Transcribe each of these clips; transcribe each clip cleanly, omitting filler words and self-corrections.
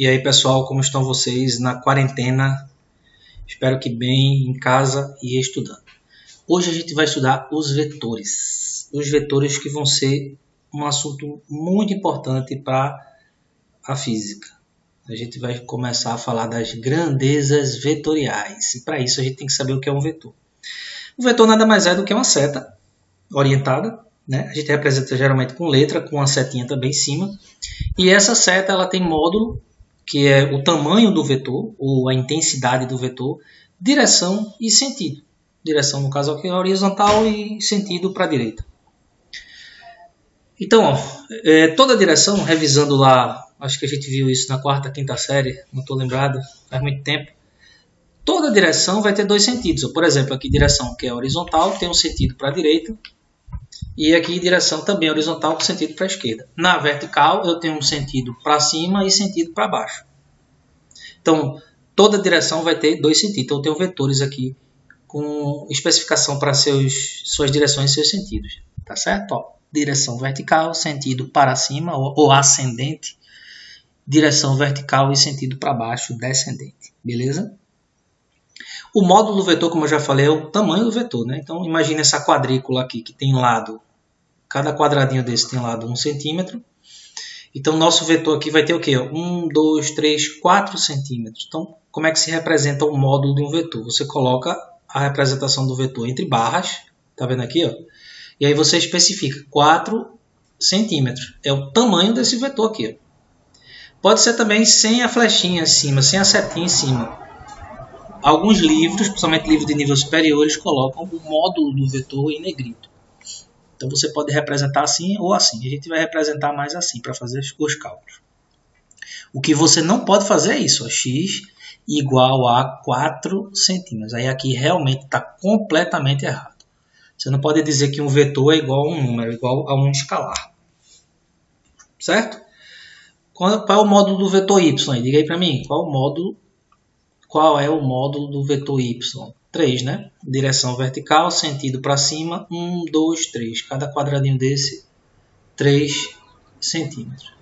E aí, pessoal, como estão vocês na quarentena? Espero que bem, em casa e estudando. Hoje a gente vai estudar os vetores. Os vetores que vão ser um assunto muito importante para a física. A gente vai começar a falar das grandezas vetoriais. E para isso a gente tem que saber o que é um vetor. O vetor nada mais é do que uma seta orientada, né? A gente representa geralmente com letra, com uma setinha também em cima. E essa seta ela tem módulo, que é o tamanho do vetor, ou a intensidade do vetor, direção e sentido. Direção, no caso aqui, é horizontal e sentido para a direita. Então, toda direção, revisando lá, acho que a gente viu isso na quarta, quinta série, não estou lembrado, faz muito tempo. Toda direção vai ter dois sentidos. Por exemplo, aqui direção que é horizontal tem um sentido para a direita. E aqui direção também horizontal com sentido para a esquerda. Na vertical eu tenho um sentido para cima e sentido para baixo. Então, toda direção vai ter dois sentidos. Então, eu tenho vetores aqui com especificação para suas direções e seus sentidos. Tá certo? Ó, direção vertical, sentido para cima ou ascendente. Direção vertical e sentido para baixo, descendente. Beleza? O módulo do vetor, como eu já falei, é o tamanho do vetor, né? Então, imagine essa quadrícula aqui, que tem lado, cada quadradinho desse tem lado 1 centímetro. Então, nosso vetor aqui vai ter o quê? 1, 2, 3, 4 centímetros. Então, como é que se representa o módulo de um vetor? Você coloca a representação do vetor entre barras, tá vendo aqui, ó? E aí você especifica 4 centímetros. É o tamanho desse vetor aqui, ó. Pode ser também sem a flechinha em cima, sem a setinha em cima. Alguns livros, principalmente livros de nível superior, eles colocam o módulo do vetor em negrito. Então você pode representar assim ou assim. A gente vai representar mais assim para fazer os cálculos. O que você não pode fazer é isso, ó, x igual a 4 centímetros. Aí aqui realmente está completamente errado. Você não pode dizer que um vetor é igual a um número, igual a um escalar. Certo? Qual é o módulo do vetor y? Diga aí para mim, qual é o módulo do vetor y? 3, né? Direção vertical, sentido para cima, 1, 2, 3. Cada quadradinho desse, 3 centímetros.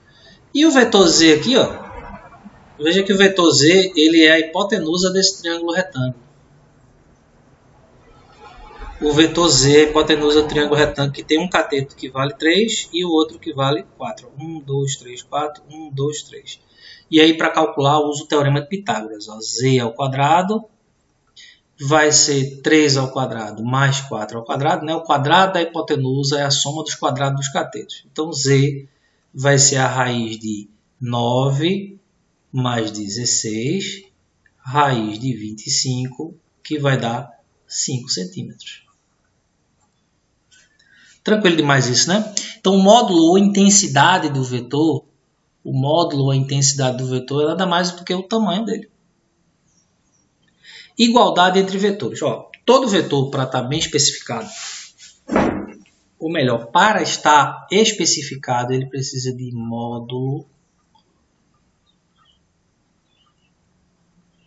E o vetor z aqui, ó. Veja que o vetor z ele é a hipotenusa desse triângulo retângulo. O vetor z é a hipotenusa do triângulo retângulo que tem um cateto que vale 3 e o outro que vale 4. 1, 2, 3, 4, 1, 2, 3. E aí, para calcular, eu uso o teorema de Pitágoras. Ó, z ao quadrado vai ser 3 ao quadrado mais 4 ao quadrado. Né? O quadrado da hipotenusa é a soma dos quadrados dos catetos. Então, z vai ser a raiz de 9 mais 16, raiz de 25, que vai dar 5 centímetros. Tranquilo demais isso, né? Então, o módulo ou intensidade do vetor, é nada mais do que o tamanho dele. Igualdade entre vetores. Ó, todo vetor, para estar bem especificado, ou melhor, para estar especificado, ele precisa de módulo,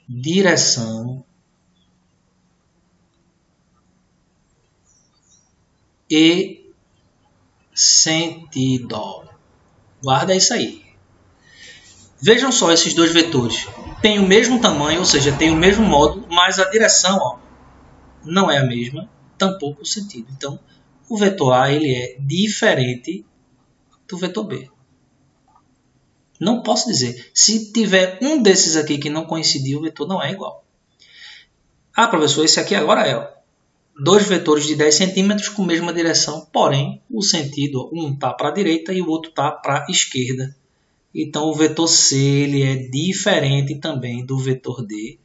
direção e sentido. Guarda isso aí. Vejam só esses dois vetores. Tem o mesmo tamanho, ou seja, tem o mesmo módulo, mas a direção, ó, não é a mesma, tampouco o sentido. Então, o vetor A ele é diferente do vetor B. Não posso dizer. Se tiver um desses aqui que não coincidir, o vetor não é igual. Ah, professor, esse aqui agora é, ó, dois vetores de 10 centímetros com a mesma direção, porém, o sentido, um está para a direita e o outro está para a esquerda. Então, o vetor C ele é diferente também do vetor D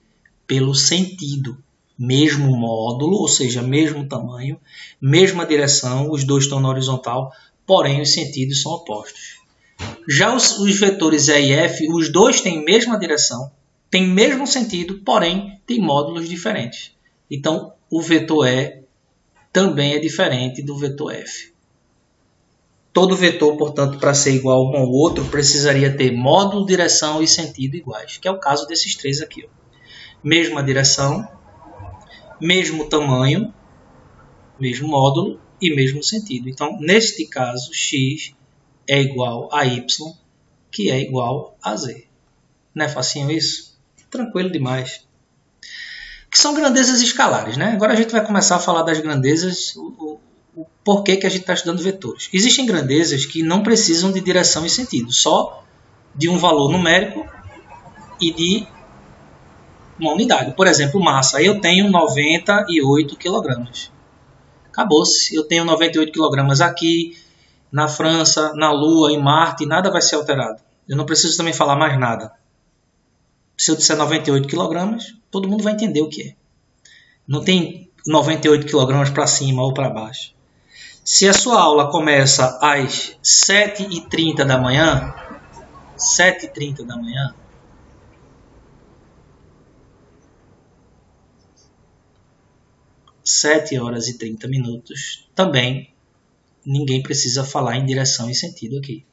pelo sentido. Mesmo módulo, ou seja, mesmo tamanho, mesma direção, os dois estão na horizontal, porém os sentidos são opostos. Já os vetores E e F, os dois têm mesma direção, têm mesmo sentido, porém têm módulos diferentes. Então, o vetor E também é diferente do vetor F. Todo vetor, portanto, para ser igual um ao outro, precisaria ter módulo, direção e sentido iguais, que é o caso desses três aqui. Ó. Mesma direção, mesmo tamanho, mesmo módulo e mesmo sentido. Então, neste caso, x é igual a y, que é igual a z. Não é facinho isso? Tranquilo demais. Que são grandezas escalares, né? Agora a gente vai começar a falar das grandezas, o porquê que a gente está estudando vetores. Existem grandezas que não precisam de direção e sentido, só de um valor numérico e de uma unidade. Por exemplo, massa. Eu tenho 98 kg. Acabou-se. Eu tenho 98 kg aqui, na França, na Lua, em Marte, nada vai ser alterado. Eu não preciso também falar mais nada. Se eu disser 98 kg, todo mundo vai entender o que é. Não tem 98 kg para cima ou para baixo. Se a sua aula começa às 7h30 da manhã, 7h30 da manhã, (7 horas e 30 minutos), também ninguém precisa falar em direção e sentido aqui.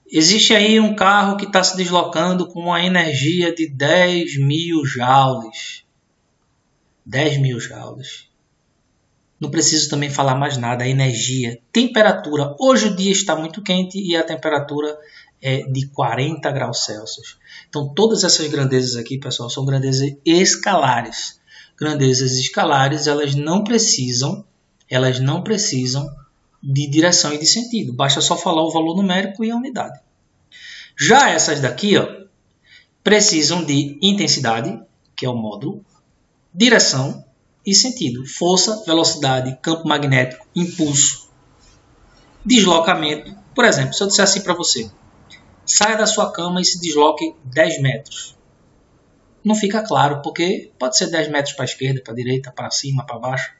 Existe aí um carro que está se deslocando com uma energia de 10.000 joules. 10.000 joules. Não preciso também falar mais nada. A energia, temperatura. Hoje o dia está muito quente e a temperatura é de 40 graus Celsius. Então todas essas grandezas aqui, pessoal, são grandezas escalares. Grandezas escalares, elas não precisam de direção e de sentido. Basta só falar o valor numérico e a unidade. Já essas daqui, ó, precisam de intensidade, que é o módulo, direção e sentido. Força, velocidade, campo magnético, impulso, deslocamento. Por exemplo, se eu disser assim para você, saia da sua cama e se desloque 10 metros. Não fica claro, porque pode ser 10 metros para a esquerda, para a direita, para cima, para baixo.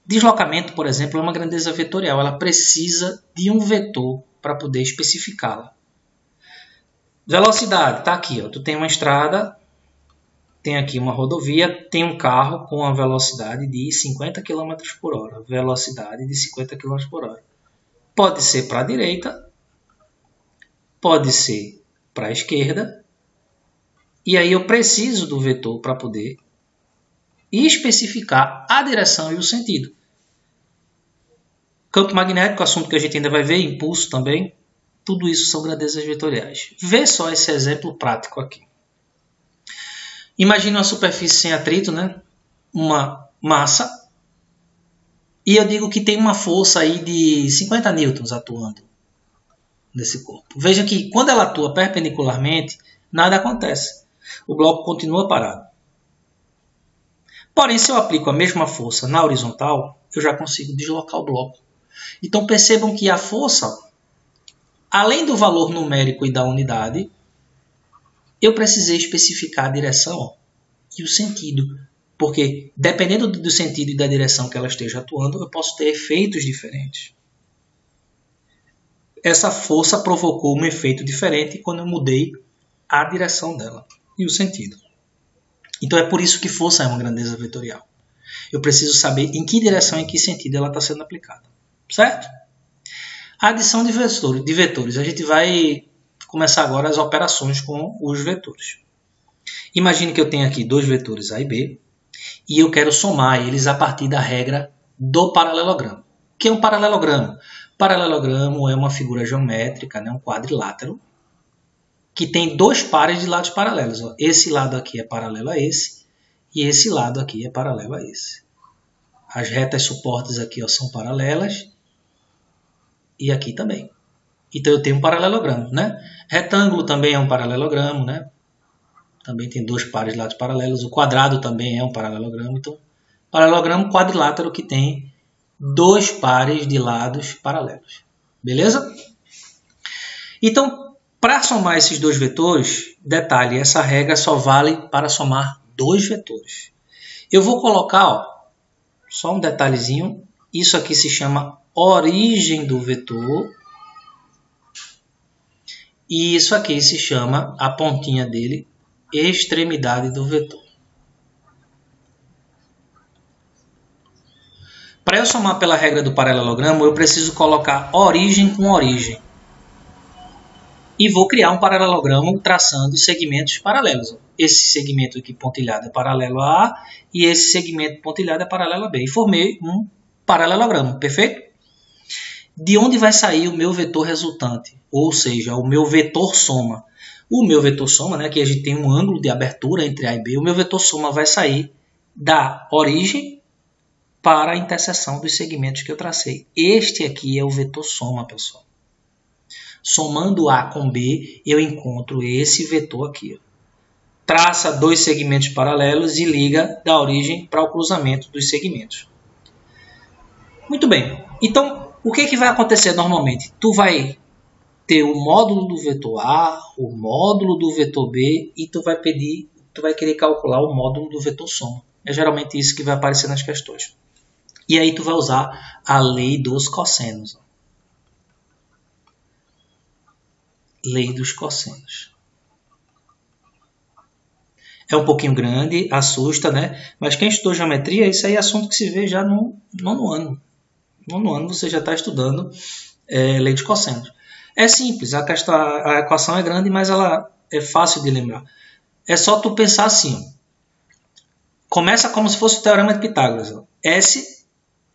Deslocamento, por exemplo, é uma grandeza vetorial. Ela precisa de um vetor para poder especificá-la. Velocidade, está aqui. Ó. Tu tem uma estrada, tem aqui uma rodovia, tem um carro com a velocidade de 50 km por hora. Velocidade de 50 km por hora. Pode ser para a direita, pode ser para a esquerda. E aí eu preciso do vetor para poder especificar a direção e o sentido. Campo magnético, assunto que a gente ainda vai ver, impulso também. Tudo isso são grandezas vetoriais. Vê só esse exemplo prático aqui. Imagine uma superfície sem atrito, né? Uma massa. E eu digo que tem uma força aí de 50 newtons atuando nesse corpo. Veja que quando ela atua perpendicularmente, nada acontece. O bloco continua parado. Porém, se eu aplico a mesma força na horizontal, eu já consigo deslocar o bloco. Então percebam que a força, além do valor numérico e da unidade, eu precisei especificar a direção e o sentido. Porque dependendo do sentido e da direção que ela esteja atuando, eu posso ter efeitos diferentes. Essa força provocou um efeito diferente quando eu mudei a direção dela e o sentido. Então é por isso que força é uma grandeza vetorial. Eu preciso saber em que direção e em que sentido ela está sendo aplicada. Certo? A adição de vetores. A gente vai começar agora as operações com os vetores. Imagine que eu tenho aqui dois vetores A e B e eu quero somar eles a partir da regra do paralelogramo. O que é um paralelogramo? Paralelogramo é uma figura geométrica, né, um quadrilátero, que tem dois pares de lados paralelos. Ó. Esse lado aqui é paralelo a esse e esse lado aqui é paralelo a esse. As retas suportes aqui, ó, são paralelas e aqui também. Então eu tenho um paralelogramo, né? Retângulo também é um paralelogramo, né? Também tem dois pares de lados paralelos. O quadrado também é um paralelogramo. Então, paralelogramo quadrilátero que tem dois pares de lados paralelos. Beleza? Então, para somar esses dois vetores, detalhe, essa regra só vale para somar dois vetores. Eu vou colocar, ó, só um detalhezinho, isso aqui se chama origem do vetor. E isso aqui se chama, a pontinha dele, extremidade do vetor. Para eu somar pela regra do paralelogramo, eu preciso colocar origem com origem. E vou criar um paralelogramo traçando segmentos paralelos. Esse segmento aqui pontilhado é paralelo a A e esse segmento pontilhado é paralelo a B. E formei um paralelogramo, perfeito? De onde vai sair o meu vetor resultante? Ou seja, o meu vetor soma. O meu vetor soma, né, que a gente tem um ângulo de abertura entre A e B, o meu vetor soma vai sair da origem para a interseção dos segmentos que eu tracei. Este aqui é o vetor soma, pessoal. Somando A com B, eu encontro esse vetor aqui. Traça dois segmentos paralelos e liga da origem para o cruzamento dos segmentos. Muito bem. Então, o que vai acontecer normalmente? Tu vai ter o módulo do vetor A, o módulo do vetor B e tu vai querer calcular o módulo do vetor soma. É geralmente isso que vai aparecer nas questões. E aí tu vai usar a lei dos cossenos. Lei dos cossenos. É um pouquinho grande, assusta, né? Mas quem estudou geometria, isso aí é assunto que se vê já no nono ano. No nono ano você já está estudando lei de cossenos. É simples, a equação é grande, mas ela é fácil de lembrar. É só tu pensar assim. Começa como se fosse o teorema de Pitágoras. S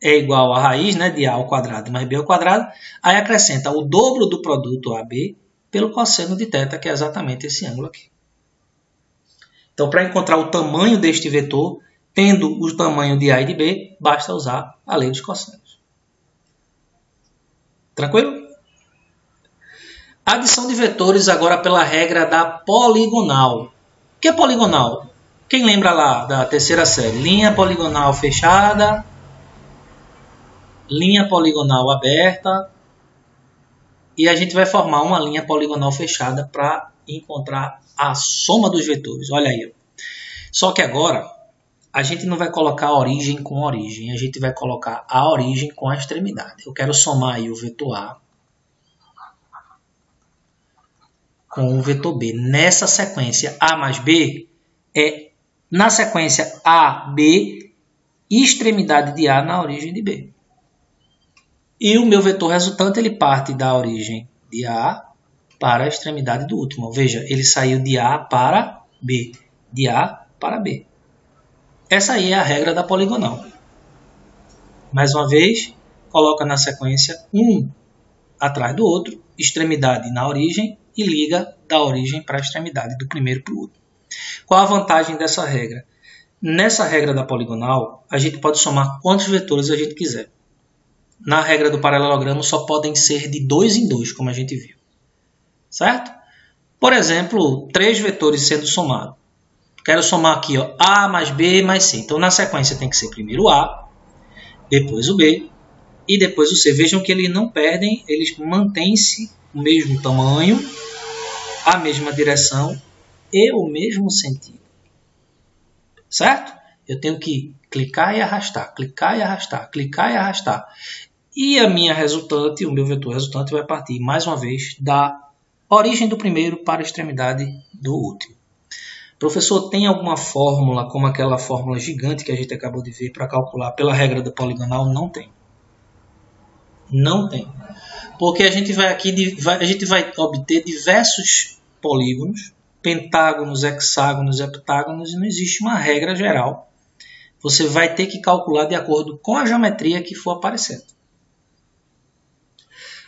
é igual a raiz, né, de A ao quadrado mais B ao quadrado. Aí acrescenta o dobro do produto AB pelo cosseno de θ, que é exatamente esse ângulo aqui. Então, para encontrar o tamanho deste vetor, tendo o tamanho de A e de B, basta usar a lei dos cossenos. Tranquilo? Adição de vetores agora pela regra da poligonal. O que é poligonal? Quem lembra lá da terceira série? Linha poligonal fechada, linha poligonal aberta, e a gente vai formar uma linha poligonal fechada para encontrar a soma dos vetores. Olha aí. Só que agora a gente não vai colocar a origem com a origem, a gente vai colocar a origem com a extremidade. Eu quero somar aí o vetor A com o vetor B. Nessa sequência A mais B é na sequência A, B, extremidade de A na origem de B. E o meu vetor resultante ele parte da origem de A para a extremidade do último. Veja, ele saiu de A para B, de A para B. Essa aí é a regra da poligonal. Mais uma vez, coloca na sequência um atrás do outro, extremidade na origem e liga da origem para a extremidade, do primeiro para o último. Qual a vantagem dessa regra? Nessa regra da poligonal, a gente pode somar quantos vetores a gente quiser. Na regra do paralelogramo, só podem ser de 2 em 2, como a gente viu. Certo? Por exemplo, 3 vetores sendo somados. Quero somar aqui ó, A mais B mais C. Então, na sequência, tem que ser primeiro o A, depois o B e depois o C. Vejam que eles não perdem, eles mantêm-se o mesmo tamanho, a mesma direção e o mesmo sentido. Certo? Eu tenho que clicar e arrastar, clicar e arrastar, clicar e arrastar. E a minha resultante, o meu vetor resultante vai partir, mais uma vez, da origem do primeiro para a extremidade do último. Professor, tem alguma fórmula, como aquela fórmula gigante que a gente acabou de ver, para calcular pela regra da poligonal? Não tem. Não tem. Porque a gente vai obter diversos polígonos, pentágonos, hexágonos, heptágonos, e não existe uma regra geral. Você vai ter que calcular de acordo com a geometria que for aparecendo.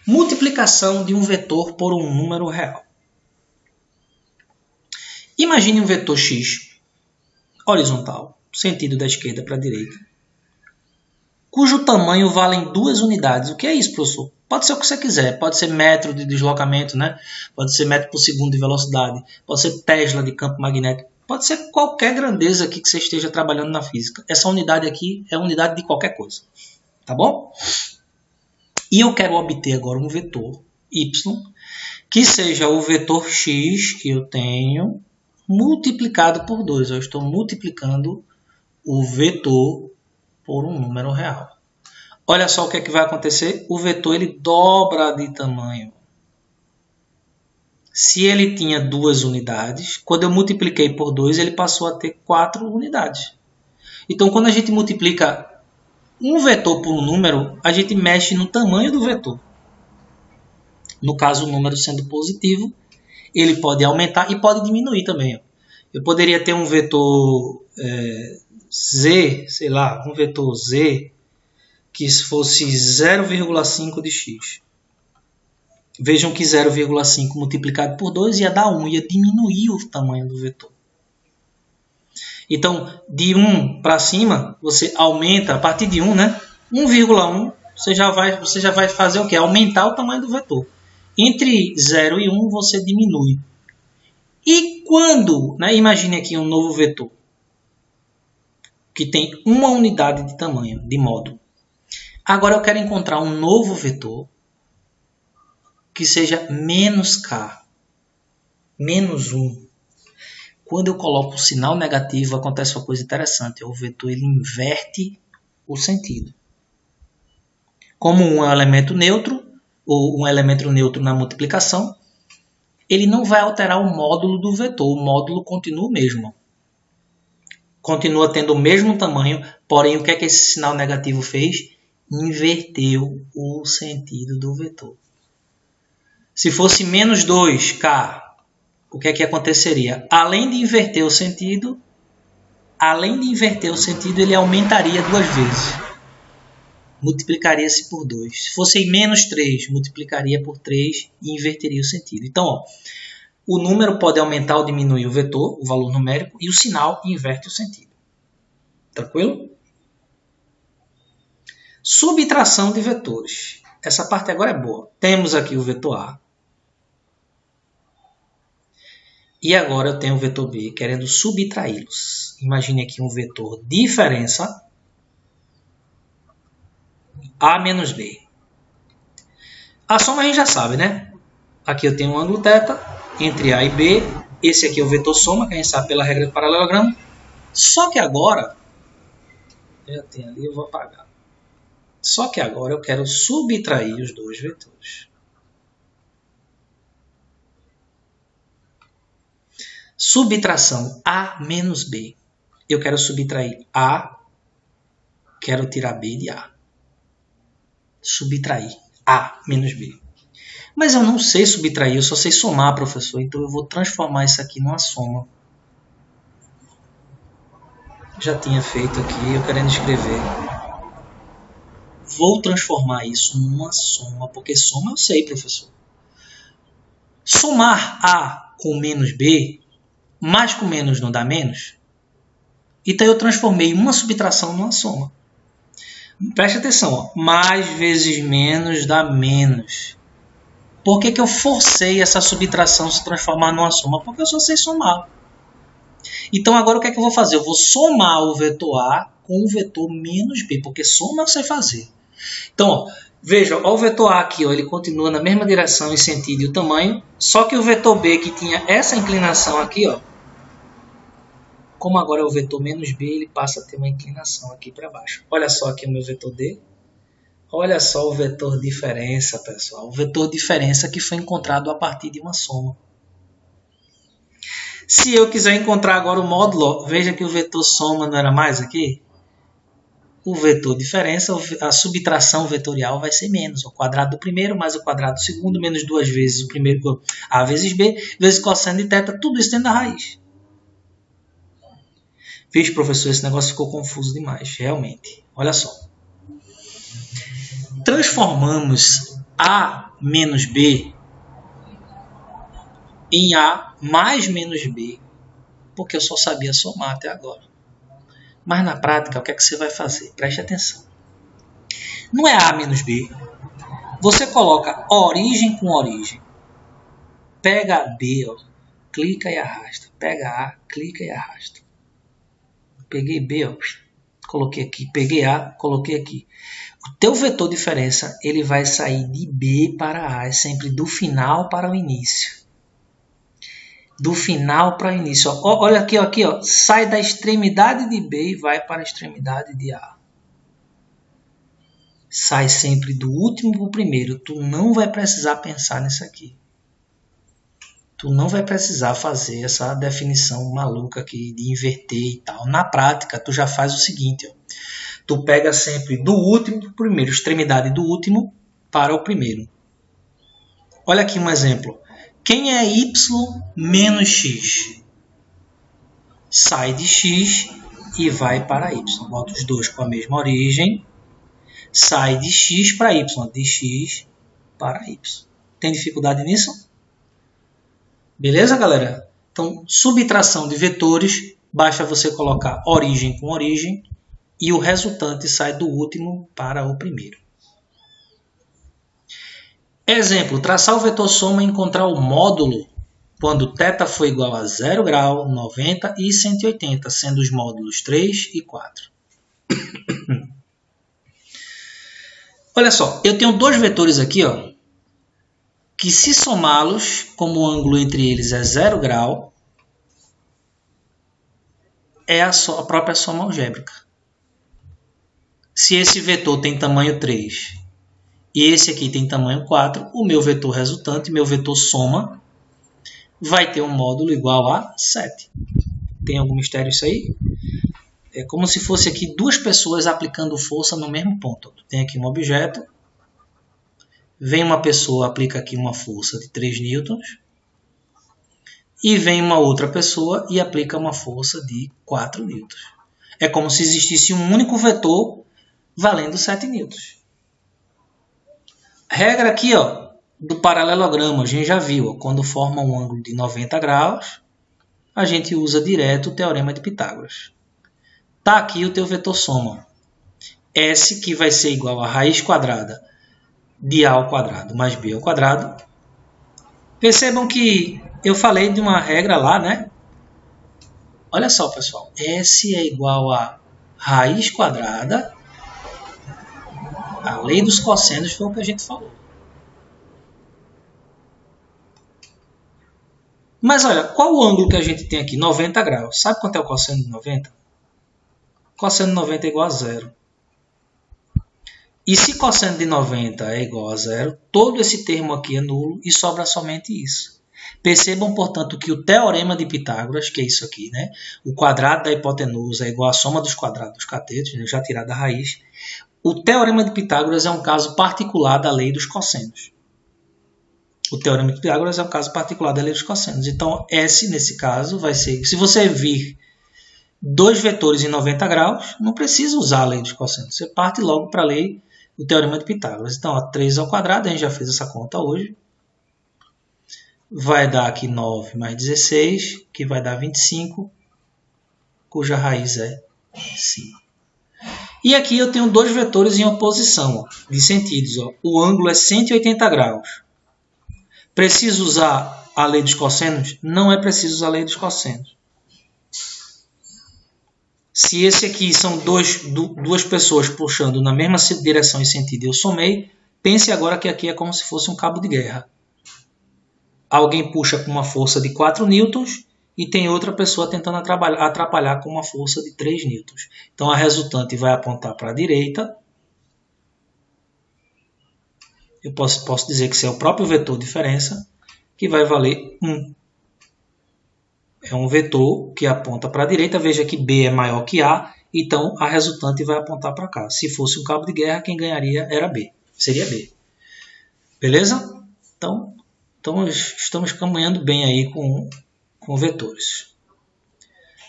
Multiplicação de um vetor por um número real. Imagine um vetor x horizontal, sentido da esquerda para a direita, cujo tamanho vale em 2 unidades. O que é isso, professor? Pode ser o que você quiser. Pode ser metro de deslocamento, né? Pode ser metro por segundo de velocidade. Pode ser Tesla de campo magnético. Pode ser qualquer grandeza aqui que você esteja trabalhando na física. Essa unidade aqui é a unidade de qualquer coisa. Tá bom? E eu quero obter agora um vetor y, que seja o vetor x que eu tenho, multiplicado por 2. Eu estou multiplicando o vetor por um número real. Olha só o que é que vai acontecer. O vetor ele dobra de tamanho. Se ele tinha 2 unidades, quando eu multipliquei por 2, ele passou a ter 4 unidades. Então, quando a gente multiplica um vetor por um número, a gente mexe no tamanho do vetor. No caso, o número sendo positivo, ele pode aumentar e pode diminuir também. Eu poderia ter um vetor z, sei lá, um vetor z que fosse 0,5 de x. Vejam que 0,5 multiplicado por 2 ia dar 1, ia diminuir o tamanho do vetor. Então, de 1 para cima, você aumenta, a partir de 1, né? 1,1, você já vai fazer o quê? Aumentar o tamanho do vetor. Entre 0 e 1, você diminui. E quando, né, imagine aqui um novo vetor, que tem uma unidade de tamanho, de módulo. Agora eu quero encontrar um novo vetor que seja menos k, menos 1. Quando eu coloco o sinal negativo, acontece uma coisa interessante. O vetor ele inverte o sentido. Como um é um elemento neutro, ou um elemento neutro na multiplicação, ele não vai alterar o módulo do vetor. O módulo continua o mesmo. Continua tendo o mesmo tamanho, porém o que é que esse sinal negativo fez? Inverteu o sentido do vetor. Se fosse menos 2k, o que é que aconteceria? Além de inverter o sentido, ele aumentaria 2 vezes. Multiplicaria-se por 2. Se fosse menos 3, multiplicaria por 3 e inverteria o sentido. Então, ó, o número pode aumentar ou diminuir o vetor, o valor numérico, e o sinal inverte o sentido. Tranquilo? Subtração de vetores. Essa parte agora é boa. Temos aqui o vetor A. E agora eu tenho o vetor B querendo subtraí-los. Imagine aqui um vetor diferença A menos B. A soma a gente já sabe, né? Aqui eu tenho um ângulo θ entre A e B. Esse aqui é o vetor soma, que a gente sabe pela regra do paralelogramo. Só que agora, já tem ali, eu vou apagar. Só que agora eu quero subtrair os dois vetores. Subtração A menos B. Eu quero subtrair A, quero tirar B de A. Subtrair A menos B. Mas eu não sei subtrair, eu só sei somar, professor. Então eu vou transformar isso aqui numa soma. Já tinha feito aqui, eu querendo escrever. Vou transformar isso numa soma, porque soma eu sei, professor. Somar A com menos B, mais com menos não dá menos? Então eu transformei uma subtração numa soma. Preste atenção, ó. Mais vezes menos dá menos. Por que eu forcei essa subtração se transformar numa soma? Porque eu só sei somar. Então agora o que é que eu vou fazer? Eu vou somar o vetor A com o vetor menos B, porque soma eu sei fazer. Então, ó, veja, ó, o vetor A aqui, ó, ele continua na mesma direção em sentido e o tamanho, só que o vetor B que tinha essa inclinação aqui, ó, como agora é o vetor menos B, ele passa a ter uma inclinação aqui para baixo. Olha só aqui o meu vetor D. Olha só o vetor diferença, pessoal. O vetor diferença que foi encontrado a partir de uma soma. Se eu quiser encontrar agora o módulo, ó, veja que o vetor soma não era mais aqui? O vetor diferença, a subtração vetorial vai ser menos. O quadrado do primeiro mais o quadrado do segundo, menos 2 vezes o primeiro, A vezes B, vezes cosseno de θ, tudo isso dentro da raiz. Vixe, professor, esse negócio ficou confuso demais, realmente. Olha só. Transformamos A menos B em A mais menos B, porque eu só sabia somar até agora. Mas na prática, o que é que você vai fazer? Preste atenção. Não é A menos B. Você coloca origem com origem. Pega B, ó, clica e arrasta. Pega A, clica e arrasta. Peguei B, ó, coloquei aqui. Peguei A, coloquei aqui. O teu vetor diferença, ele vai sair de B para A. É sempre do final para o início. Do final para o início. Ó, olha aqui, ó, aqui, ó. Sai da extremidade de B e vai para a extremidade de A. Sai sempre do último para o primeiro. Tu não vai precisar pensar nisso aqui. Tu não vai precisar fazer essa definição maluca aqui de inverter e tal. Na prática, tu já faz o seguinte, ó. Tu pega sempre do último para o primeiro, extremidade do último para o primeiro. Olha aqui um exemplo. Quem é y menos x? Sai de x e vai para y. Bota os dois com a mesma origem. Sai de x para y, de x para y. Tem dificuldade nisso? Beleza, galera? Então, subtração de vetores, basta você colocar origem com origem e o resultante sai do último para o primeiro. Exemplo, traçar o vetor soma e encontrar o módulo quando θ for igual a 0 grau, 90 e 180, sendo os módulos 3 e 4. Olha só, eu tenho dois vetores aqui, ó, que se somá-los, como o ângulo entre eles é 0 grau, é a própria soma algébrica. Se esse vetor tem tamanho 3 e esse aqui tem tamanho 4, o meu vetor resultante, meu vetor soma, vai ter um módulo igual a 7. Tem algum mistério isso aí? É como se fosse aqui duas pessoas aplicando força no mesmo ponto. Tem aqui um objeto, vem uma pessoa, aplica aqui uma força de 3 newtons, e vem uma outra pessoa e aplica uma força de 4 newtons. É como se existisse um único vetor valendo 7 newtons. Regra aqui, ó, do paralelogramo, a gente já viu, ó, quando forma um ângulo de 90 graus, a gente usa direto o teorema de Pitágoras. Está aqui o teu vetor soma. S, que vai ser igual a raiz quadrada de A ao quadrado mais B ao quadrado. Percebam que eu falei de uma regra lá, né? Olha só, pessoal. S é igual a raiz quadrada. A lei dos cossenos foi o que a gente falou. Mas olha, qual o ângulo que a gente tem aqui? 90 graus. Sabe quanto é o cosseno de 90? Cosseno de 90 é igual a 0. E se cosseno de 90 é igual a 0, todo esse termo aqui é nulo e sobra somente isso. Percebam, portanto, que o teorema de Pitágoras, que é isso aqui, né? O quadrado da hipotenusa é igual à soma dos quadrados dos catetos, né? Já tirado a raiz. O teorema de Pitágoras é um caso particular da lei dos cossenos. O teorema de Pitágoras é um caso particular da lei dos cossenos. Então, S, nesse caso, vai ser... Se você vir dois vetores em 90 graus, não precisa usar a lei dos cossenos. Você parte logo para a lei do teorema de Pitágoras. Então, ó, 3 ao quadrado, a gente já fez essa conta hoje. Vai dar aqui 9 mais 16, que vai dar 25, cuja raiz é 5. E aqui eu tenho dois vetores em oposição, ó, de sentidos. Ó. O ângulo é 180 graus. Preciso usar a lei dos cossenos? Não é preciso usar a lei dos cossenos. Se esse aqui são duas pessoas puxando na mesma direção e sentido e eu somei, pense agora que aqui é como se fosse um cabo de guerra. Alguém puxa com uma força de 4 newtons e tem outra pessoa tentando atrapalhar com uma força de 3 newtons. Então a resultante vai apontar para a direita. Eu posso dizer que esse é o próprio vetor diferença, que vai valer 1. É um vetor que aponta para a direita. Veja que B é maior que A, então a resultante vai apontar para cá. Se fosse um cabo de guerra, quem ganharia era B. Seria B. Beleza? Então estamos caminhando bem aí com vetores.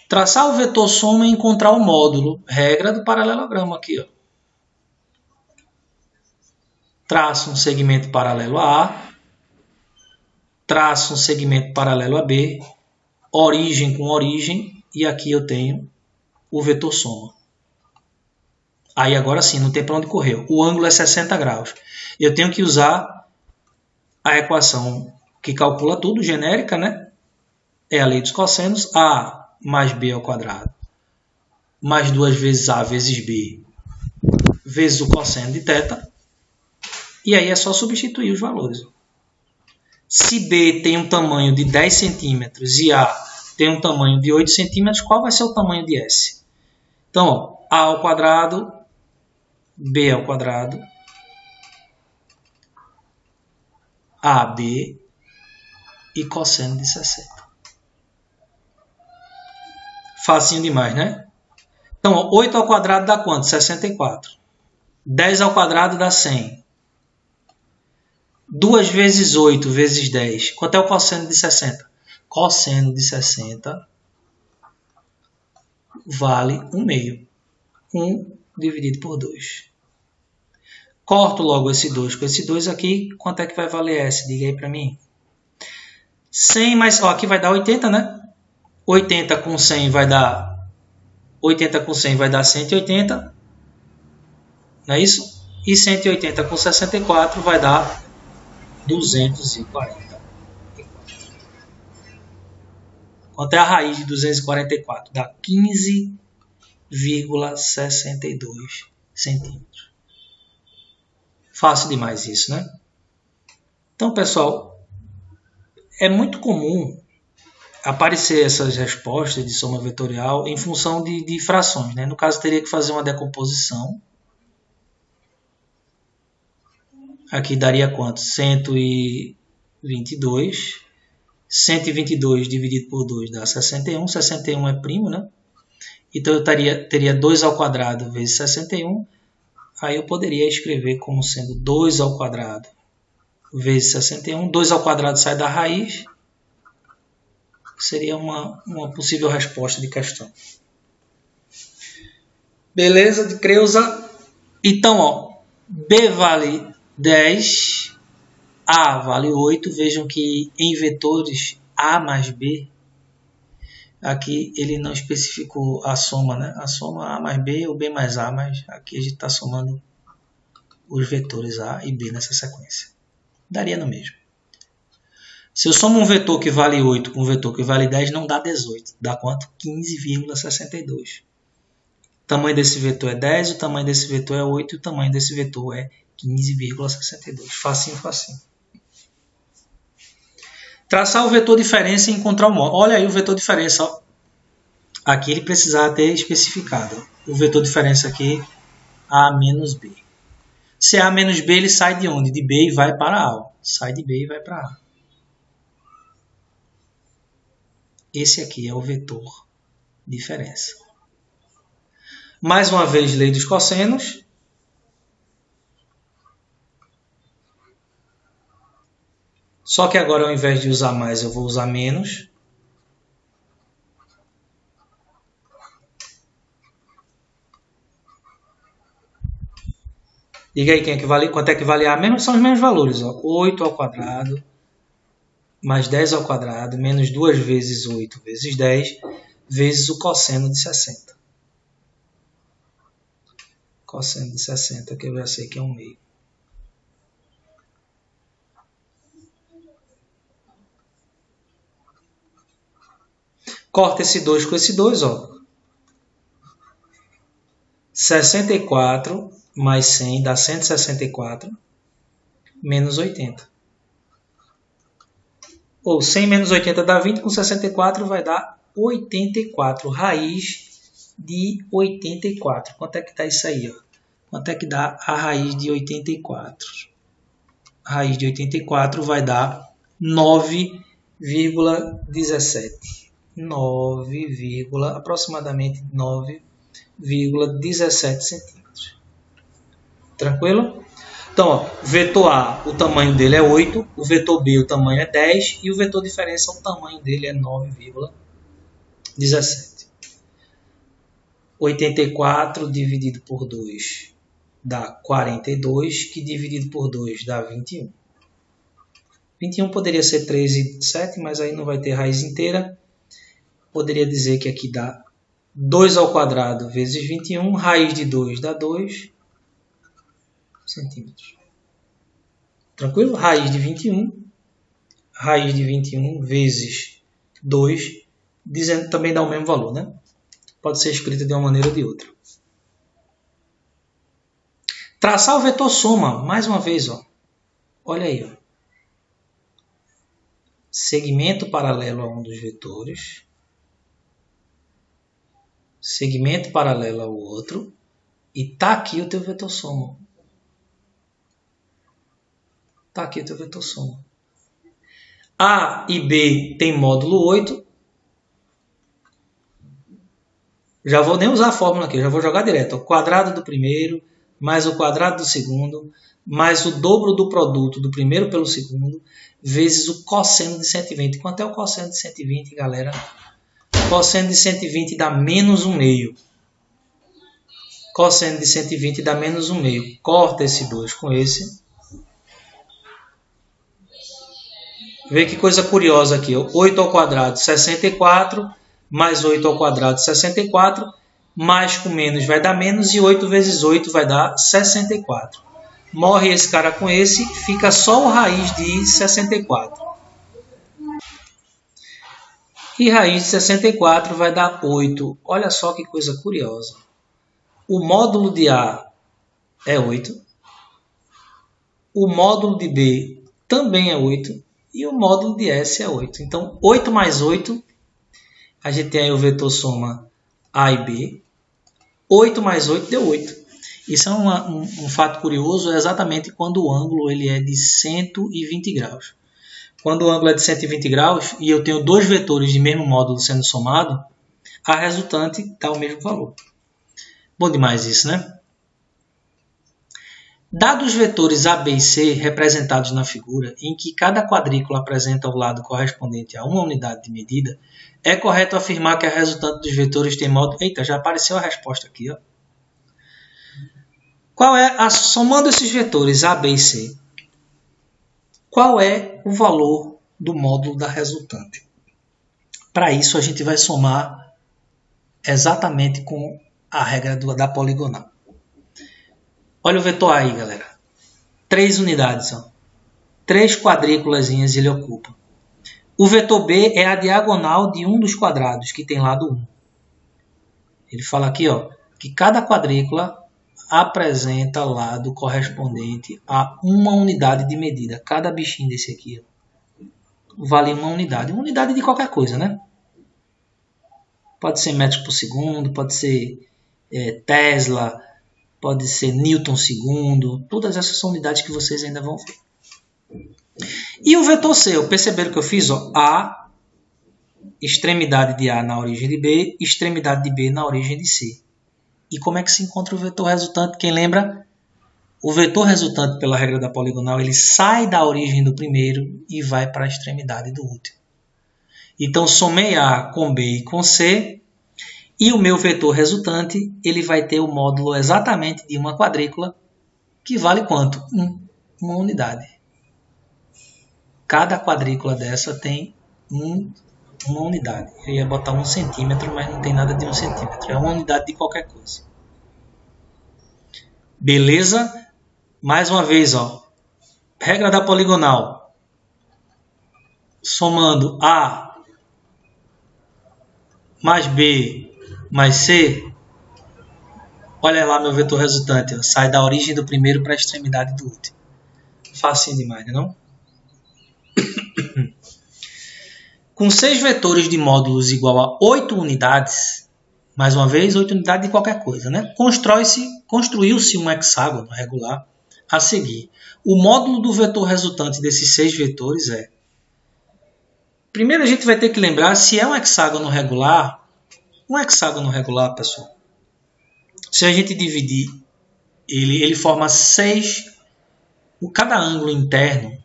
Traçar o vetor soma e encontrar o módulo. Regra do paralelogramo aqui, ó. Traço um segmento paralelo a A. Traço um segmento paralelo a B. Origem com origem. E aqui eu tenho o vetor soma. Aí agora sim, não tem para onde correr. O ângulo é 60 graus. Eu tenho que usar a equação que calcula tudo, genérica, né? É a lei dos cossenos. A mais B ao quadrado mais 2 vezes A vezes B vezes o cosseno de θ. E aí é só substituir os valores. Se B tem um tamanho de 10 centímetros e A tem um tamanho de 8 centímetros, qual vai ser o tamanho de S? Então, ó, A ao quadrado, B ao quadrado, AB e cosseno de 60. Facinho demais, né? Então, ó, 8 ao quadrado dá quanto? 64. 10 ao quadrado dá 100. 2 vezes 8 vezes 10. Quanto é o cosseno de 60? Cosseno de 60 vale 1/2. 1 dividido por 2. Corto logo esse 2 com esse 2 aqui. Quanto é que vai valer S? Diga aí para mim. 100 mais... Ó, aqui vai dar 80, né? 80 com 100 vai dar... 80 com 100 vai dar 180. Não é isso? E 180 com 64 vai dar 240. Quanto é a raiz de 244? Dá 15,62 centímetros. Fácil demais isso, né? Então, pessoal, é muito comum aparecer essas respostas de soma vetorial em função de frações, né? No caso, teria que fazer uma decomposição. Aqui daria quanto? 122. 122 dividido por 2 dá 61. 61 é primo, né? Então eu teria 2 ao quadrado vezes 61. Aí eu poderia escrever como sendo 2 ao quadrado vezes 61. 2 ao quadrado sai da raiz. Seria uma possível resposta de questão. Beleza, de Creuza? Então, ó, B vale 10, A vale 8. Vejam que em vetores A mais B, aqui ele não especificou a soma, né? A soma A mais B ou B mais A, mas aqui a gente está somando os vetores A e B nessa sequência. Daria no mesmo. Se eu somo um vetor que vale 8 com um vetor que vale 10, não dá 18. Dá quanto? 15,62. O tamanho desse vetor é 10, o tamanho desse vetor é 8 e o tamanho desse vetor é 15,62. Facinho, facinho. Traçar o vetor diferença e encontrar o módulo. Olha aí o vetor diferença. Ó. Aqui ele precisava ter especificado. O vetor diferença aqui, A menos B. Se é A menos B, ele sai de onde? De B e vai para A. Ó. Sai de B e vai para A. Esse aqui é o vetor diferença. Mais uma vez, lei dos cossenos. Só que agora, ao invés de usar mais, eu vou usar menos. Diga aí quanto é que vale A menos, são os mesmos valores. Ó. 8 ao quadrado, mais 10 ao quadrado, menos 2 vezes 8 vezes 10, vezes o cosseno de 60. Cosseno de 60, que eu já sei que é 1/2. Corta esse 2 com esse 2, ó. 64 mais 100 dá 164, menos 80. Ou 100 menos 80 dá 20, com 64 vai dar 84. Raiz de 84. Quanto é que dá isso aí? Ó? Quanto é que dá a raiz de 84? A raiz de 84 vai dar 9,17. Aproximadamente 9,17 centímetros. Tranquilo? Então, ó, vetor A, o tamanho dele é 8, o vetor B, o tamanho é 10 e o vetor diferença, o tamanho dele é 9,17. 84 dividido por 2 dá 42, que dividido por 2 dá 21. 21 poderia ser 13,7, mas aí não vai ter raiz inteira. Poderia dizer que aqui dá 2 ao quadrado vezes 21, raiz de 2 dá 2 centímetros. Tranquilo? Raiz de 21 vezes 2, dizendo também dá o mesmo valor, né? Pode ser escrita de uma maneira ou de outra. Traçar o vetor soma, mais uma vez, ó. Olha aí, ó. Segmento paralelo a um dos vetores. Segmento paralelo ao outro. E tá aqui o teu vetor soma. Tá aqui o teu vetor soma. A e B tem módulo 8. Já vou nem usar a fórmula aqui, já vou jogar direto. O quadrado do primeiro, mais o quadrado do segundo, mais o dobro do produto do primeiro pelo segundo, vezes o cosseno de 120. Quanto é o cosseno de 120, galera? O cosseno de 120 dá menos 1/2. Cosseno de 120 dá menos 1/2. Corta esse 2 com esse. Vê que coisa curiosa aqui. 8 ao quadrado, 64. Mais 8 ao quadrado, 64. Mais com menos vai dar menos. E 8 vezes 8 vai dar 64. Morre esse cara com esse. Fica só o raiz de 64. E raiz de 64 vai dar 8. Olha só que coisa curiosa. O módulo de A é 8. O módulo de B também é 8. E o módulo de S é 8. Então, 8 mais 8, a gente tem aí o vetor soma A e B. 8 mais 8 deu 8. Isso é um fato curioso, é exatamente quando o ângulo ele é de 120 graus. Quando o ângulo é de 120 graus e eu tenho dois vetores de mesmo módulo sendo somado, a resultante dá o mesmo valor. Bom demais isso, né? Dados os vetores A, B e C representados na figura, em que cada quadrícula apresenta o lado correspondente a uma unidade de medida, é correto afirmar que a resultante dos vetores tem módulo... Eita, já apareceu a resposta aqui, ó. Somando esses vetores A, B e C, qual é o valor do módulo da resultante? Para isso, a gente vai somar exatamente com a regra da poligonal. Olha o vetor A aí, galera. 3 unidades. Ó. 3 quadrículas ele ocupa. O vetor B é a diagonal de um dos quadrados, que tem lado 1. Ele fala aqui ó, que cada quadrícula apresenta lado correspondente a uma unidade de medida. Cada bichinho desse aqui ó, vale uma unidade. Uma unidade de qualquer coisa, né? Pode ser metros por segundo, pode ser Tesla, pode ser Newton segundo. Todas essas são unidades que vocês ainda vão ver. E o vetor C, perceberam que eu fiz? Ó, A, extremidade de A na origem de B, extremidade de B na origem de C. E como é que se encontra o vetor resultante? Quem lembra? O vetor resultante, pela regra da poligonal, ele sai da origem do primeiro e vai para a extremidade do último. Então, somei A com B e com C, e o meu vetor resultante ele vai ter o módulo exatamente de uma quadrícula, que vale quanto? 1, uma unidade. Cada quadrícula dessa tem uma unidade. Eu ia botar 1 centímetro, mas não tem nada de 1 centímetro. É uma unidade de qualquer coisa. Beleza? Mais uma vez, ó. Regra da poligonal. Somando A mais B mais C. Olha lá meu vetor resultante. Ó. Sai da origem do primeiro para a extremidade do último. Facinho demais, não é? Com 6 vetores de módulos igual a 8 unidades, mais uma vez, 8 unidades de qualquer coisa, né? Construiu-se um hexágono regular a seguir. O módulo do vetor resultante desses 6 vetores é... Primeiro a gente vai ter que lembrar se é um hexágono regular, pessoal, se a gente dividir, ele forma 6, cada ângulo interno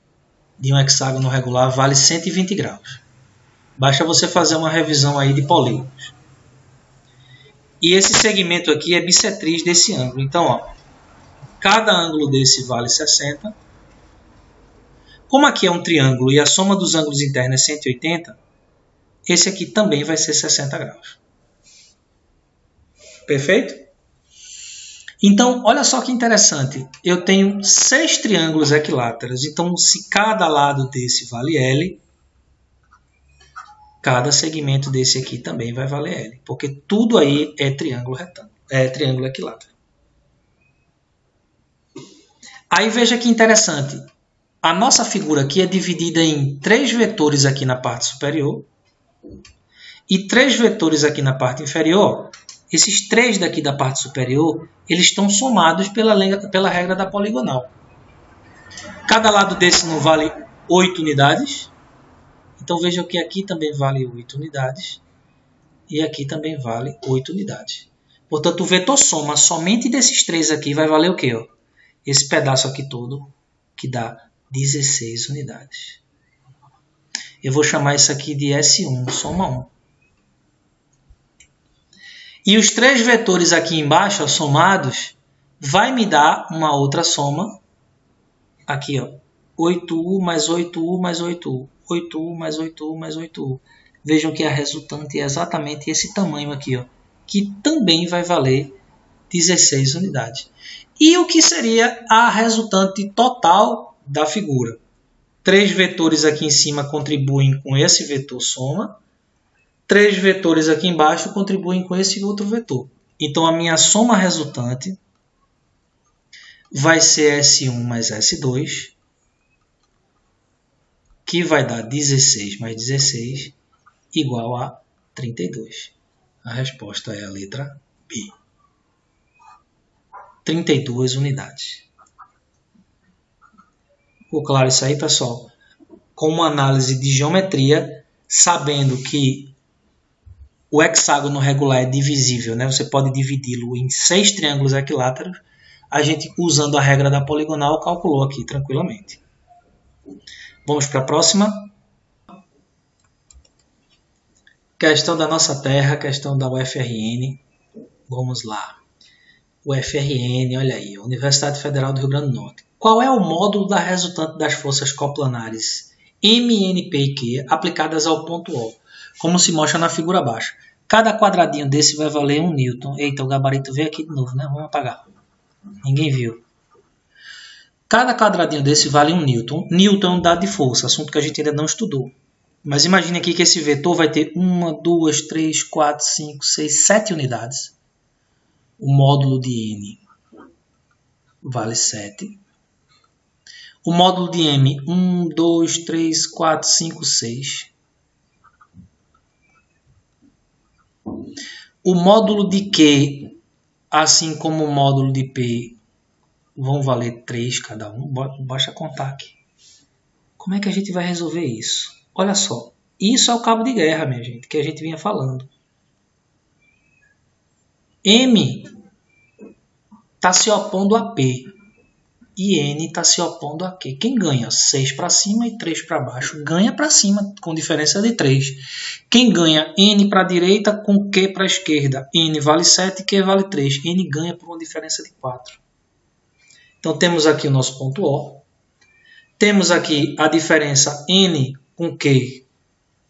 de um hexágono regular vale 120 graus. Basta você fazer uma revisão aí de polígonos. E esse segmento aqui é bissetriz desse ângulo. Então, ó, cada ângulo desse vale 60. Como aqui é um triângulo e a soma dos ângulos internos é 180, esse aqui também vai ser 60 graus. Perfeito? Então, olha só que interessante. Eu tenho 6 triângulos equiláteros. Então, se cada lado desse vale L, cada segmento desse aqui também vai valer L. Porque tudo aí é triângulo retângulo, é triângulo equilátero. Aí veja que interessante. A nossa figura aqui é dividida em 3 vetores aqui na parte superior e 3 vetores aqui na parte inferior. Esses 3 daqui da parte superior, eles estão somados pela regra da poligonal. Cada lado desse não vale 8 unidades. Então vejam que aqui também vale 8 unidades e aqui também vale 8 unidades. Portanto, o vetor soma somente desses 3 aqui vai valer o quê? Ó? Esse pedaço aqui todo, que dá 16 unidades. Eu vou chamar isso aqui de S1, soma 1. E os 3 vetores aqui embaixo, ó, somados, vai me dar uma outra soma. Aqui, ó, 8u mais 8u mais 8u. 8u mais 8u mais 8u. Vejam que a resultante é exatamente esse tamanho aqui, ó, que também vai valer 16 unidades. E o que seria a resultante total da figura? 3 vetores aqui em cima contribuem com esse vetor soma. 3 vetores aqui embaixo contribuem com esse outro vetor. Então, a minha soma resultante vai ser S1 mais S2, que vai dar 16 mais 16, igual a 32. A resposta é a letra B. 32 unidades. Ficou claro isso aí, pessoal? Com uma análise de geometria, sabendo que o hexágono regular é divisível, né? Você pode dividi-lo em 6 triângulos equiláteros. A gente, usando a regra da poligonal, calculou aqui tranquilamente. Vamos para a próxima. Questão da nossa terra, questão da UFRN. Vamos lá. UFRN, olha aí, Universidade Federal do Rio Grande do Norte. Qual é o módulo da resultante das forças coplanares M, N, P e Q aplicadas ao ponto O? Como se mostra na figura abaixo. Cada quadradinho desse vai valer 1 newton. Eita, o gabarito veio aqui de novo, né? Vamos apagar. Ninguém viu. Cada quadradinho desse vale 1 newton. Newton é unidade de força, assunto que a gente ainda não estudou. Mas imagine aqui que esse vetor vai ter 1, 2, 3, 4, 5, 6, 7 unidades. O módulo de N vale 7. O módulo de M, 1, 2, 3, 4, 5, 6. O módulo de Q, assim como o módulo de P, vão valer 3 cada um. Basta contar aqui. Como é que a gente vai resolver isso? Olha só. Isso é o cabo de guerra, minha gente, que a gente vinha falando. M está se opondo a P. E N está se opondo a Q. Quem ganha? 6 para cima e 3 para baixo. Ganha para cima, com diferença de 3. Quem ganha? N para a direita com Q para a esquerda. N vale 7 e Q vale 3. N ganha por uma diferença de 4. Então, temos aqui o nosso ponto O. Temos aqui a diferença N com Q.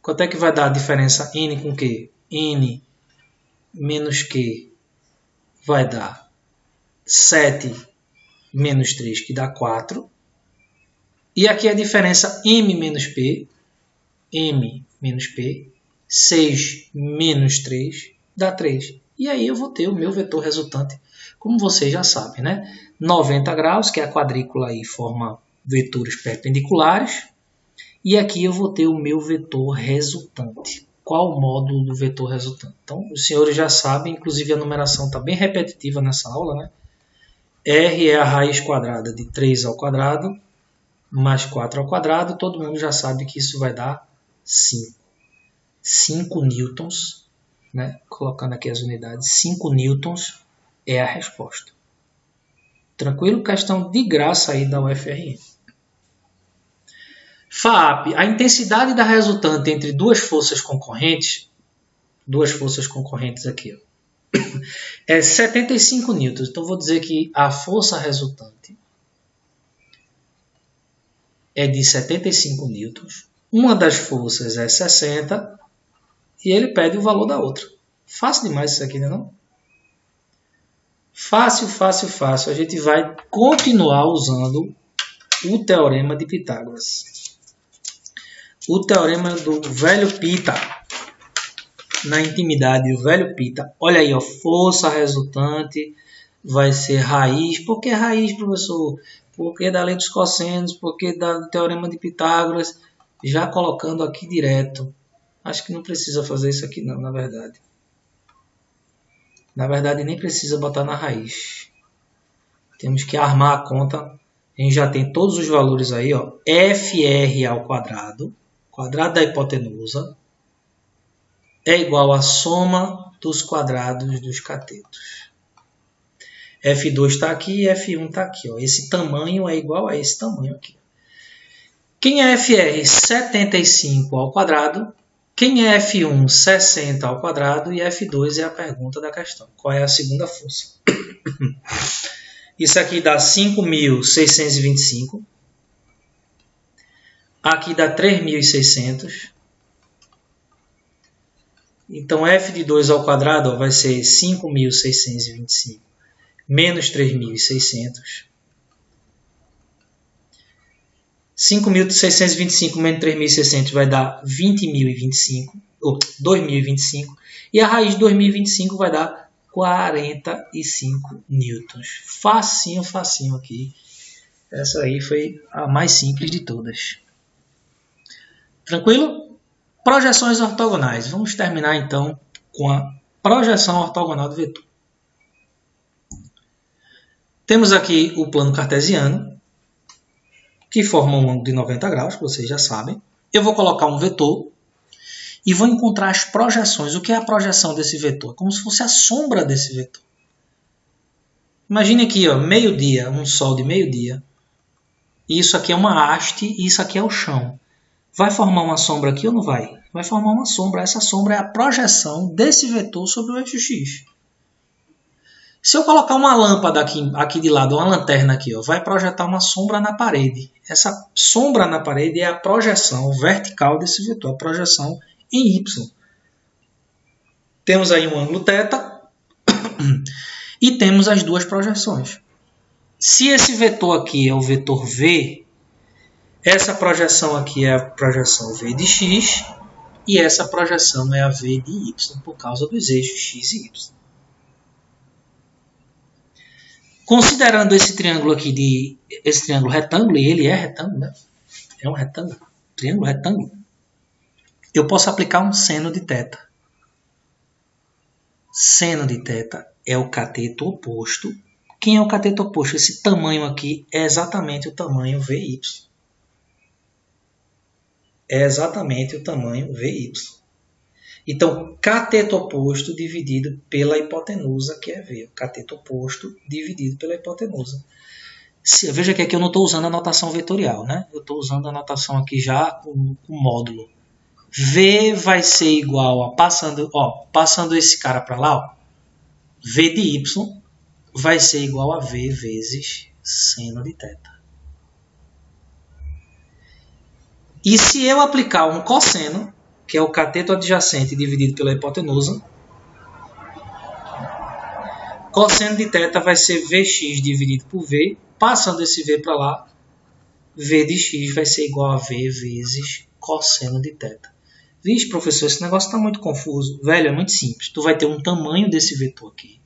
Quanto é que vai dar a diferença N com Q? N menos Q vai dar 7 menos 3, que dá 4. E aqui a diferença M menos P. M menos P. 6 menos 3 dá 3. E aí eu vou ter o meu vetor resultante, como vocês já sabem, né? 90 graus, que é a quadrícula aí, forma vetores perpendiculares. E aqui eu vou ter o meu vetor resultante. Qual o módulo do vetor resultante? Então, os senhores já sabem, inclusive a numeração está bem repetitiva nessa aula, né? R é a raiz quadrada de 3 ao quadrado, mais 4 ao quadrado. Todo mundo já sabe que isso vai dar 5. 5 newtons, né? Colocando aqui as unidades, 5 newtons é a resposta. Tranquilo? Questão de graça aí da UFRN. FAAP, a intensidade da resultante entre duas forças concorrentes aqui, ó, é 75 newtons. Então, vou dizer que a força resultante é de 75 newtons. Uma das forças é 60 e ele pede o valor da outra. Fácil demais isso aqui, não é? Fácil, fácil, fácil. A gente vai continuar usando o teorema de Pitágoras. O teorema do velho Pita. Na intimidade, o velho Pita. Olha aí, ó, força resultante vai ser raiz. Por que raiz, professor? Porque da lei dos cossenos, porque do teorema de Pitágoras. Já colocando aqui direto. Acho que não precisa fazer isso aqui não, na verdade. Na verdade, nem precisa botar na raiz. Temos que armar a conta. A gente já tem todos os valores aí, ó. FR ao quadrado. Quadrado da hipotenusa é igual à soma dos quadrados dos catetos. F2 está aqui e F1 está aqui. Ó. Esse tamanho é igual a esse tamanho aqui. Quem é FR? 75 ao quadrado Quem é F1? 60 ao quadrado e F2 é a pergunta da questão. Qual é a segunda força? Isso aqui dá 5.625. Aqui dá 3.600. Então, f de 2 ao quadrado vai ser 5.625 menos 3.600. 5.625 menos 3.600 vai dar 20.025, ou 2.025. E a raiz de 2.025 vai dar 45 newtons. Facinho, facinho aqui. Essa aí foi a mais simples de todas. Tranquilo? Projeções ortogonais. Vamos terminar então com a projeção ortogonal do vetor. Temos aqui o plano cartesiano, que forma um ângulo de 90 graus, que vocês já sabem. Eu vou colocar um vetor e vou encontrar as projeções. O que é a projeção desse vetor? Como se fosse a sombra desse vetor. Imagine aqui, meio-dia, um sol de meio-dia. Isso aqui é uma haste e isso aqui é o chão. Vai formar uma sombra aqui ou não vai? Vai formar uma sombra. Essa sombra é a projeção desse vetor sobre o eixo X. Se eu colocar uma lâmpada aqui de lado, uma lanterna aqui, vai projetar uma sombra na parede. Essa sombra na parede é a projeção vertical desse vetor, a projeção em Y. Temos aí um ângulo θ e temos as duas projeções. Se esse vetor aqui é o vetor V, essa projeção aqui é a projeção V de X e essa projeção é a V de Y, por causa dos eixos X e Y. Considerando esse triângulo aqui, esse triângulo retângulo, e ele é retângulo, né? É um retângulo, triângulo retângulo. Eu posso aplicar um seno de θ. Seno de θ é o cateto oposto. Quem é o cateto oposto? Esse tamanho aqui é exatamente o tamanho VY. É exatamente o tamanho VY. Então, cateto oposto dividido pela hipotenusa, que é V. Cateto oposto dividido pela hipotenusa. Veja que aqui eu não estou usando a notação vetorial, né? Eu estou usando a notação aqui já com módulo. V vai ser igual a, passando esse cara para lá, V de Y vai ser igual a V vezes seno de θ. E se eu aplicar um cosseno, que é o cateto adjacente dividido pela hipotenusa, cosseno de θ vai ser Vx dividido por V. Passando esse V para lá, V de x vai ser igual a V vezes cosseno de θ. Vixe, professor, esse negócio está muito confuso. Velho, é muito simples. Tu vai ter um tamanho desse vetor aqui.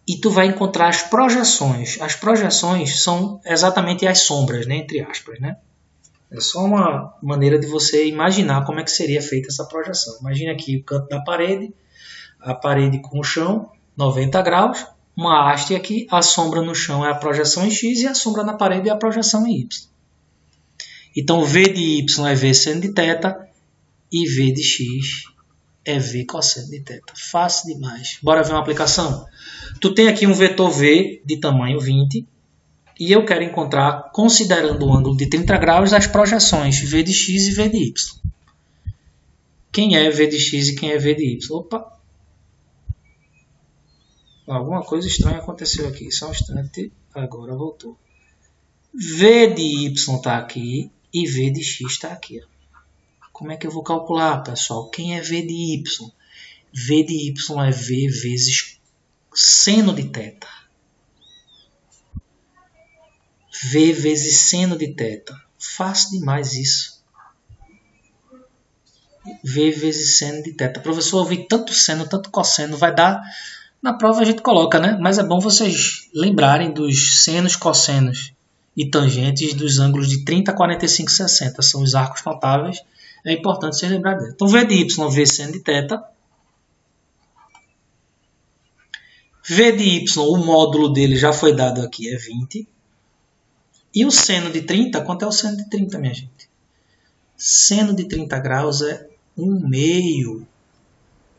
E tu vai encontrar as projeções. As projeções são exatamente as sombras, né? Entre aspas, né? É só uma maneira de você imaginar como é que seria feita essa projeção. Imagine aqui o canto da parede, a parede com o chão, 90 graus, uma haste aqui, a sombra no chão é a projeção em x e a sombra na parede é a projeção em y. Então, V de y é V seno de θ e V de x é V cosseno de θ. Fácil demais. Bora ver uma aplicação? Tu tem aqui um vetor V de tamanho 20 e eu quero encontrar, considerando o ângulo de 30 graus, as projeções V de x e V de y. Quem é V de x e quem é V de y? Opa! Alguma coisa estranha aconteceu aqui. Só um instante. Agora voltou. V de y está aqui e V de x está aqui. Como é que eu vou calcular, pessoal? Quem é V de y? V de y é V vezes seno de θ. V vezes seno de θ. Fácil demais isso. V vezes seno de θ. Professor, eu vi tanto seno, tanto cosseno, vai dar... Na prova a gente coloca, né? Mas é bom vocês lembrarem dos senos, cossenos e tangentes dos ângulos de 30, 45 e 60. São os arcos notáveis. É importante vocês lembrarem deles. Então, V de y, V seno de θ. V de y, o módulo dele já foi dado aqui, é 20. E o seno de 30, quanto é o seno de 30, minha gente? Seno de 30 graus é 1/2.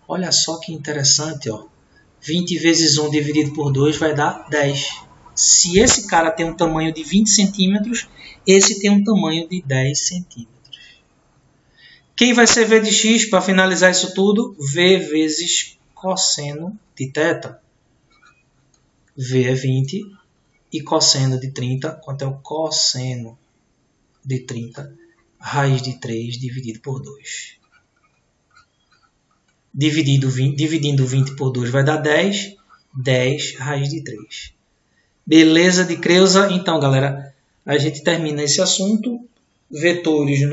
Olha só que interessante, ó. 20 vezes 1 dividido por 2 vai dar 10. Se esse cara tem um tamanho de 20 centímetros, esse tem um tamanho de 10 centímetros. Quem vai ser V de x para finalizar isso tudo? V vezes cosseno de θ. V é 20 e cosseno de 30. Quanto é o cosseno de 30? Raiz de 3 dividido por 2. Dividindo 20 por 2 vai dar 10. 10 raiz de 3. Beleza de Creusa? Então, galera, a gente termina esse assunto. Vetores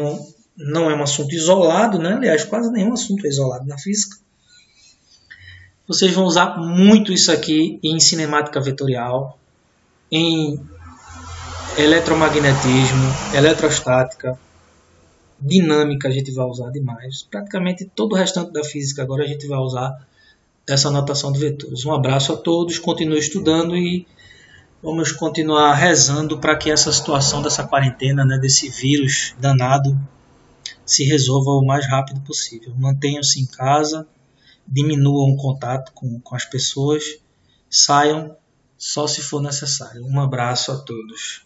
não é um assunto isolado, né? Aliás, quase nenhum assunto é isolado na física. Vocês vão usar muito isso aqui em cinemática vetorial, em eletromagnetismo, eletrostática, dinâmica a gente vai usar demais. Praticamente todo o restante da física agora a gente vai usar essa notação de vetores. Um abraço a todos, continue estudando e vamos continuar rezando para que essa situação dessa quarentena, né, desse vírus danado, se resolva o mais rápido possível. Mantenham-se em casa, diminuam o contato com as pessoas, saiam só se for necessário. Um abraço a todos.